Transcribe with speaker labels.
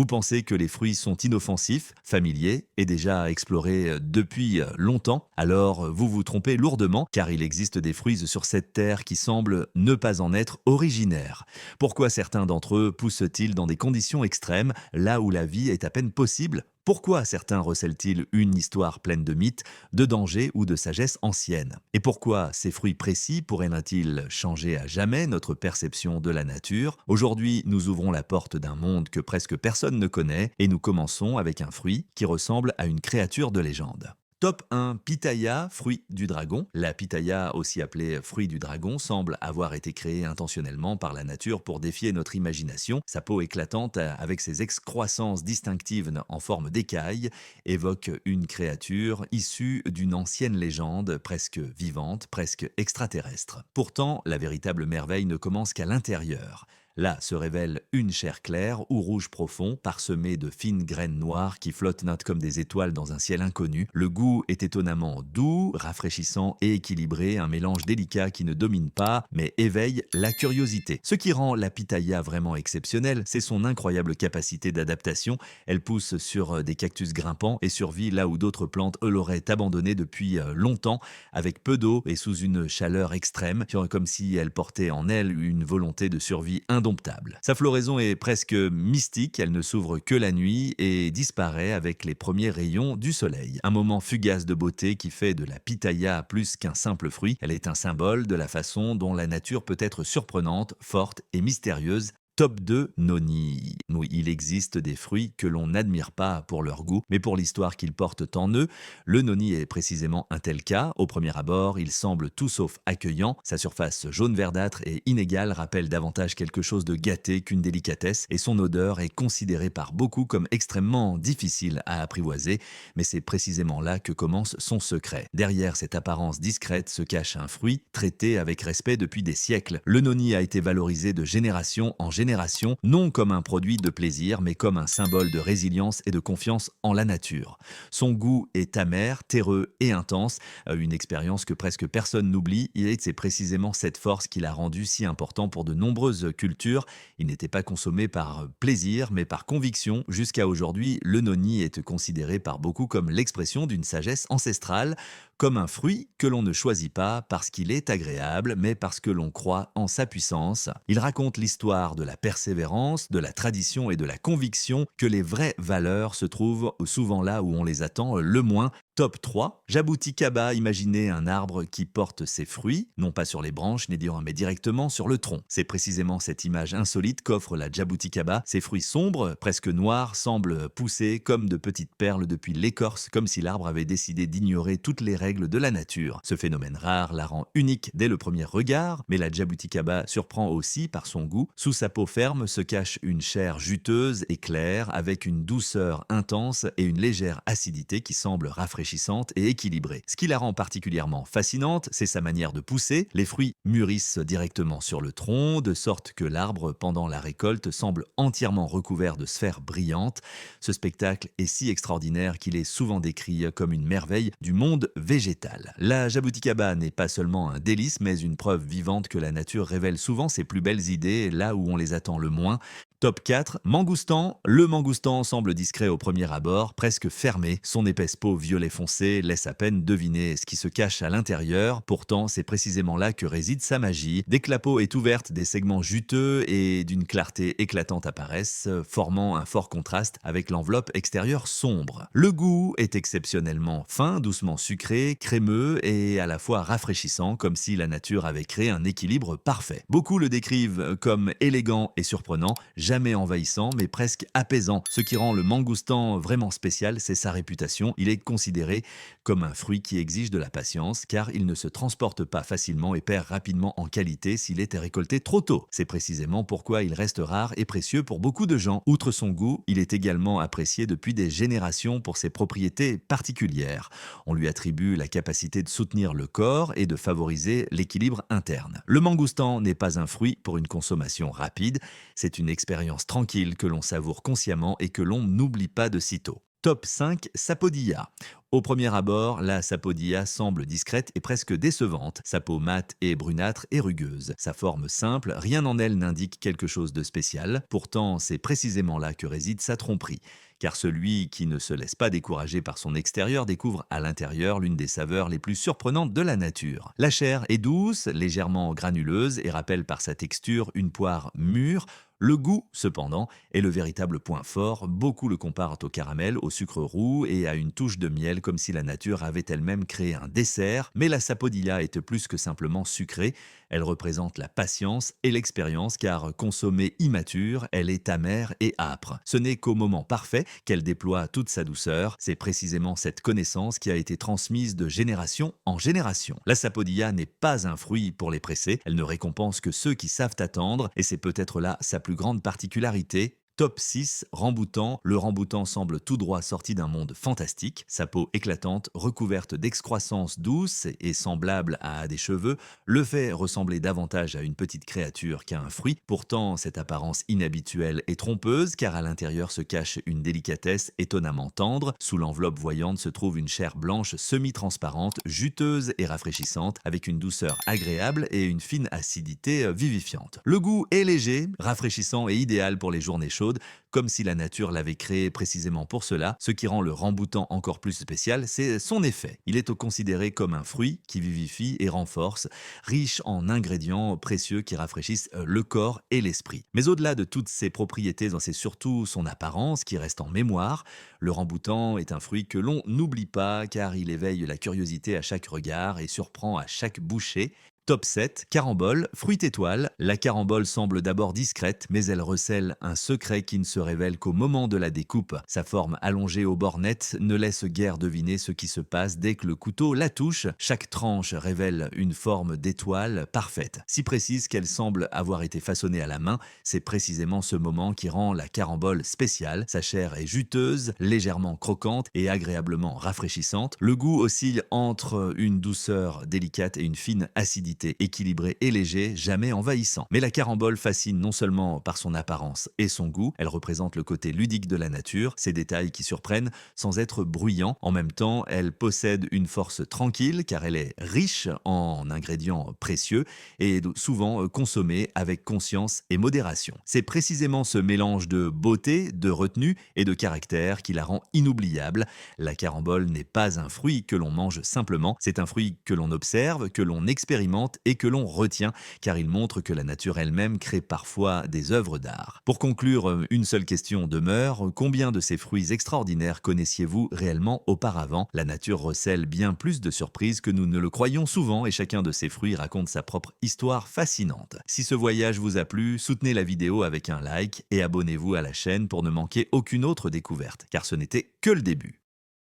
Speaker 1: Vous pensez que les fruits sont inoffensifs, familiers et déjà explorés depuis longtemps? Alors vous vous trompez lourdement car il existe des fruits sur cette terre qui semblent ne pas en être originaires. Pourquoi certains d'entre eux poussent-ils dans des conditions extrêmes là où la vie est à peine possible? Pourquoi certains recèlent-ils une histoire pleine de mythes, de dangers ou de sagesse ancienne? Et pourquoi ces fruits précis pourraient-ils changer à jamais notre perception de la nature? Aujourd'hui, nous ouvrons la porte d'un monde que presque personne ne connaît et nous commençons avec un fruit qui ressemble à une créature de légende. Top 1, Pitaya, fruit du dragon. La pitaya, aussi appelée fruit du dragon, semble avoir été créée intentionnellement par la nature pour défier notre imagination. Sa peau éclatante, avec ses excroissances distinctives en forme d'écaille, évoque une créature issue d'une ancienne légende, presque vivante, presque extraterrestre. Pourtant, la véritable merveille ne commence qu'à l'intérieur. Là se révèle une chair claire ou rouge profond, parsemée de fines graines noires qui flottent comme des étoiles dans un ciel inconnu. Le goût est étonnamment doux, rafraîchissant et équilibré, un mélange délicat qui ne domine pas, mais éveille la curiosité. Ce qui rend la pitaya vraiment exceptionnelle, c'est son incroyable capacité d'adaptation. Elle pousse sur des cactus grimpants et survit là où d'autres plantes l'auraient abandonnée depuis longtemps, avec peu d'eau et sous une chaleur extrême, comme si elle portait en elle une volonté de survie indomptable. Sa floraison est presque mystique, elle ne s'ouvre que la nuit et disparaît avec les premiers rayons du soleil. Un moment fugace de beauté qui fait de la pitaya plus qu'un simple fruit. Elle est un symbole de la façon dont la nature peut être surprenante, forte et mystérieuse. Top 2, noni. Oui, il existe des fruits que l'on n'admire pas pour leur goût, mais pour l'histoire qu'ils portent en eux. Le noni est précisément un tel cas. Au premier abord, il semble tout sauf accueillant. Sa surface jaune verdâtre et inégale rappelle davantage quelque chose de gâté qu'une délicatesse, et son odeur est considérée par beaucoup comme extrêmement difficile à apprivoiser, mais c'est précisément là que commence son secret. Derrière cette apparence discrète se cache un fruit traité avec respect depuis des siècles. Le noni a été valorisé de génération en génération, non comme un produit de plaisir, mais comme un symbole de résilience et de confiance en la nature. Son goût est amer, terreux et intense, une expérience que presque personne n'oublie, et c'est précisément cette force qui l'a rendu si important pour de nombreuses cultures. Il n'était pas consommé par plaisir, mais par conviction. Jusqu'à aujourd'hui, le noni est considéré par beaucoup comme l'expression d'une sagesse ancestrale, comme un fruit que l'on ne choisit pas parce qu'il est agréable, mais parce que l'on croit en sa puissance. Il raconte l'histoire de la persévérance, de la tradition et de la conviction que les vraies valeurs se trouvent souvent là où on les attend le moins. Top 3, Jabuticaba, imaginez un arbre qui porte ses fruits, non pas sur les branches, mais directement sur le tronc. C'est précisément cette image insolite qu'offre la Jabuticaba. Ses fruits sombres, presque noirs, semblent pousser comme de petites perles depuis l'écorce, comme si l'arbre avait décidé d'ignorer toutes les règles de la nature. Ce phénomène rare la rend unique dès le premier regard, mais la Jabuticaba surprend aussi par son goût. Sous sa peau ferme se cache une chair juteuse et claire, avec une douceur intense et une légère acidité qui semble rafraîchissante et équilibrée. Ce qui la rend particulièrement fascinante, c'est sa manière de pousser. Les fruits mûrissent directement sur le tronc, de sorte que l'arbre, pendant la récolte, semble entièrement recouvert de sphères brillantes. Ce spectacle est si extraordinaire qu'il est souvent décrit comme une merveille du monde végétal. La jabuticaba n'est pas seulement un délice, mais une preuve vivante que la nature révèle souvent ses plus belles idées là où on les attend le moins. Top 4, Mangoustan. Le mangoustan semble discret au premier abord, presque fermé. Son épaisse peau violet foncé laisse à peine deviner ce qui se cache à l'intérieur. Pourtant, c'est précisément là que réside sa magie. Dès que la peau est ouverte, des segments juteux et d'une clarté éclatante apparaissent, formant un fort contraste avec l'enveloppe extérieure sombre. Le goût est exceptionnellement fin, doucement sucré, crémeux et à la fois rafraîchissant, comme si la nature avait créé un équilibre parfait. Beaucoup le décrivent comme élégant et surprenant, jamais envahissant, mais presque apaisant. Ce qui rend le mangoustan vraiment spécial, c'est sa réputation. Il est considéré comme un fruit qui exige de la patience, car il ne se transporte pas facilement et perd rapidement en qualité s'il est récolté trop tôt. C'est précisément pourquoi il reste rare et précieux pour beaucoup de gens. Outre son goût, il est également apprécié depuis des générations pour ses propriétés particulières. On lui attribue la capacité de soutenir le corps et de favoriser l'équilibre interne. Le mangoustan n'est pas un fruit pour une consommation rapide, c'est une expérience tranquille que l'on savoure consciemment et que l'on n'oublie pas de sitôt. Top 5 Sapodilla. Au premier abord, la sapodilla semble discrète et presque décevante. Sa peau mate et brunâtre et rugueuse. Sa forme simple, rien en elle n'indique quelque chose de spécial. Pourtant, c'est précisément là que réside sa tromperie. Car celui qui ne se laisse pas décourager par son extérieur découvre à l'intérieur l'une des saveurs les plus surprenantes de la nature. La chair est douce, légèrement granuleuse et rappelle par sa texture une poire mûre. Le goût, cependant, est le véritable point fort. Beaucoup le comparent au caramel, au sucre roux et à une touche de miel comme si la nature avait elle-même créé un dessert. Mais la sapodilla est plus que simplement sucrée. Elle représente la patience et l'expérience car consommée immature, elle est amère et âpre. Ce n'est qu'au moment parfait qu'elle déploie toute sa douceur. C'est précisément cette connaissance qui a été transmise de génération en génération. La sapodilla n'est pas un fruit pour les pressés. Elle ne récompense que ceux qui savent attendre et c'est peut-être là sa plus grande particularité. Top 6, Ramboutan. Le ramboutan semble tout droit sorti d'un monde fantastique. Sa peau éclatante, recouverte d'excroissance douce et semblable à des cheveux, le fait ressembler davantage à une petite créature qu'à un fruit. Pourtant, cette apparence inhabituelle est trompeuse car à l'intérieur se cache une délicatesse étonnamment tendre. Sous l'enveloppe voyante se trouve une chair blanche semi-transparente, juteuse et rafraîchissante, avec une douceur agréable et une fine acidité vivifiante. Le goût est léger, rafraîchissant et idéal pour les journées chaudes, comme si la nature l'avait créé précisément pour cela. Ce qui rend le ramboutan encore plus spécial, c'est son effet. Il est considéré comme un fruit qui vivifie et renforce, riche en ingrédients précieux qui rafraîchissent le corps et l'esprit. Mais au-delà de toutes ses propriétés, c'est surtout son apparence qui reste en mémoire. Le ramboutan est un fruit que l'on n'oublie pas car il éveille la curiosité à chaque regard et surprend à chaque bouchée. Top 7, carambole, fruit étoile. La carambole semble d'abord discrète, mais elle recèle un secret qui ne se révèle qu'au moment de la découpe. Sa forme allongée au bord net ne laisse guère deviner ce qui se passe dès que le couteau la touche. Chaque tranche révèle une forme d'étoile parfaite, si précise qu'elle semble avoir été façonnée à la main. C'est précisément ce moment qui rend la carambole spéciale. Sa chair est juteuse, légèrement croquante et agréablement rafraîchissante. Le goût oscille entre une douceur délicate et une fine acidité, équilibré et léger, jamais envahissant. Mais la carambole fascine non seulement par son apparence et son goût, elle représente le côté ludique de la nature, ces détails qui surprennent sans être bruyants. En même temps, elle possède une force tranquille car elle est riche en ingrédients précieux et souvent consommée avec conscience et modération. C'est précisément ce mélange de beauté, de retenue et de caractère qui la rend inoubliable. La carambole n'est pas un fruit que l'on mange simplement, c'est un fruit que l'on observe, que l'on expérimente et que l'on retient, car il montre que la nature elle-même crée parfois des œuvres d'art. Pour conclure, une seule question demeure: combien de ces fruits extraordinaires connaissiez-vous réellement auparavant? La nature recèle bien plus de surprises que nous ne le croyons souvent et chacun de ces fruits raconte sa propre histoire fascinante. Si ce voyage vous a plu, soutenez la vidéo avec un like et abonnez-vous à la chaîne pour ne manquer aucune autre découverte, car ce n'était que le début.